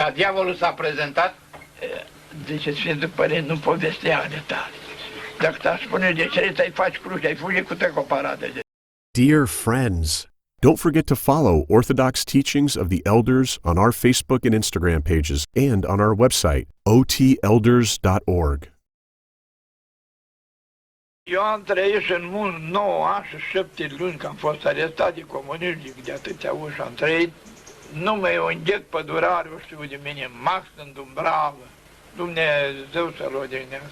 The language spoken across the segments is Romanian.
Dar diavolul s-a prezentat? Zice Sfântul Părinte, nu povestea ale tale. Dacă te-aș spune de ce să-i faci cruce, ai fugi cu tecoparade. Dear friends, don't forget to follow Orthodox Teachings of the Elders on our Facebook and Instagram pages and on our website, otelders.org. Eu am trăit în mult 9 ani și 7 luni, că am fost arestat de comuniști de atâția ori și am trăit numai un ghet pădurar, o știu de mine, Max în Dumbravă, Dumnezeu să-l odihnească.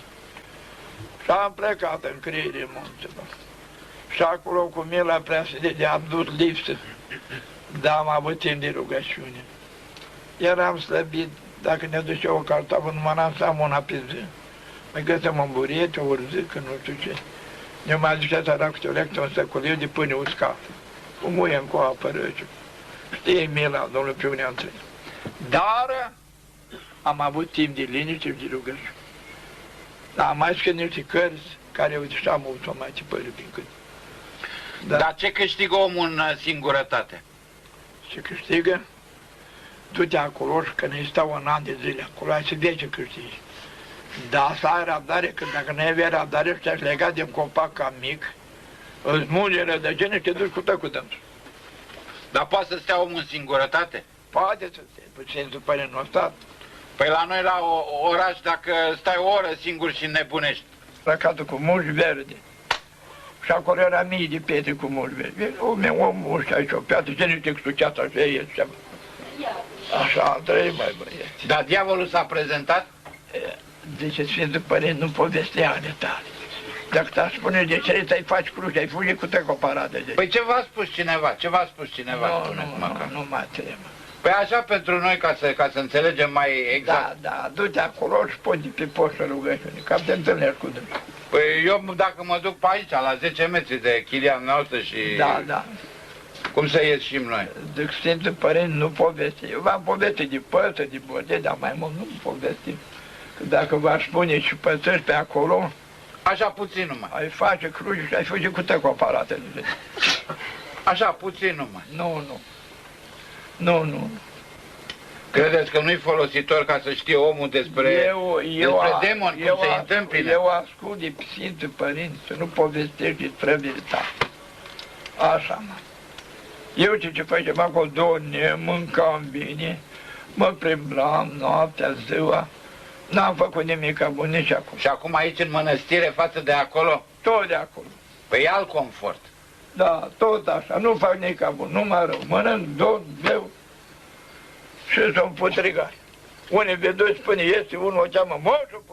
Și am plecat în Crierii Munților. Și acolo cu mila preasede am dus lipsă, dar am avut timp de rugăciune. Eram slăbit, dacă ne ducea o cartofă, numai n-am să am una pe zi. Mai găsăm un burete, o urzică, nu știu ce. Ne mai ducea săracul Teolectă un săculiu de pâine uscată. Cu muie cu apă rece. Știi mila, domnul, pe unde am trăit. Dar am avut timp de liniște și de rugăciune. Dar am mai scris niște cărți care, uite, și-am mai tipărit prin cât. Dar ce câștigă omul în singurătate? Ce câștigă? Du-te acolo și când îi stau un an de zile acolo, ai să vezi ce câștigi. Dar să ai răbdare, că dacă nu ai răbdare și te-aș lega de un copac cam mic, îți mulge rădăgene și te duci cu tău cu dânsul. Dar poate să stea omul în singurătate? Poate să stea, puțin după nu stat. Păi la noi la oraș, dacă stai o oră singur și nebunești. Răcatul cu muși verde. Și acolo era mii de pietre cu muși verde. Omul ăsta aici o piatră, ce nu te explicat așa e ceva. Așa am trăit, mai băieți. Dar diavolul s-a prezentat? Zice Sfântul Părinte, nu povestea ale tale. Dacă te-aș spune de ce să-i faci cruce, ai fugi cu tecoparade. Păi ce v-a spus cineva? Ce v-a spus cineva? Nu mai trebuie. Păi așa pentru noi, ca să înțelegem mai exact. Da, du-te acolo și pune pe poștă rugăciune, ca te întâlnești cu dânsul. Păi eu dacă mă duc pe aici, la 10 metri de chilia noastră și... Da. Cum să ieșim noi? Zic, Sfântul Părinte, nu povesti. Eu v-am povestit de păță, de bordei, dar mai mult nu povestim. Că dacă v-aș spune și pățări pe acolo... Așa puțin numai. Ai face cruce și ai fugi cu tecoparatele. Așa puțin numai. Nu. Credeți că nu-i folositor ca să știe omul despre demon, cum se întâmplă? Eu ascult de Sfântul Părinte, să nu povestești despre veritate. Așa, mă. Eu ce facem acolo, Doamne, mâncam bine, mă plimblam noaptea, ziua, n-am făcut nimic bun nici acum. Și acum aici în mănăstire față de acolo? Tot de acolo. Păi e alt confort. Da, tot așa, nu fac nimic bun, numai rău, mănânc, dorm, beau și sunt putrigai. Unii vedoi spune, este unul o cheamă, moșul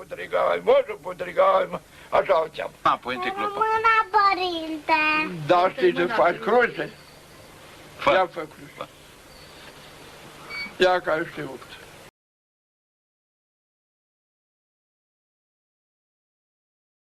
putrigai, așa o cheamă. Părinte Cleopa. Mâna, Părinte! Da, știi să faci cruce? Ia fă cruce. Ia că ai știut.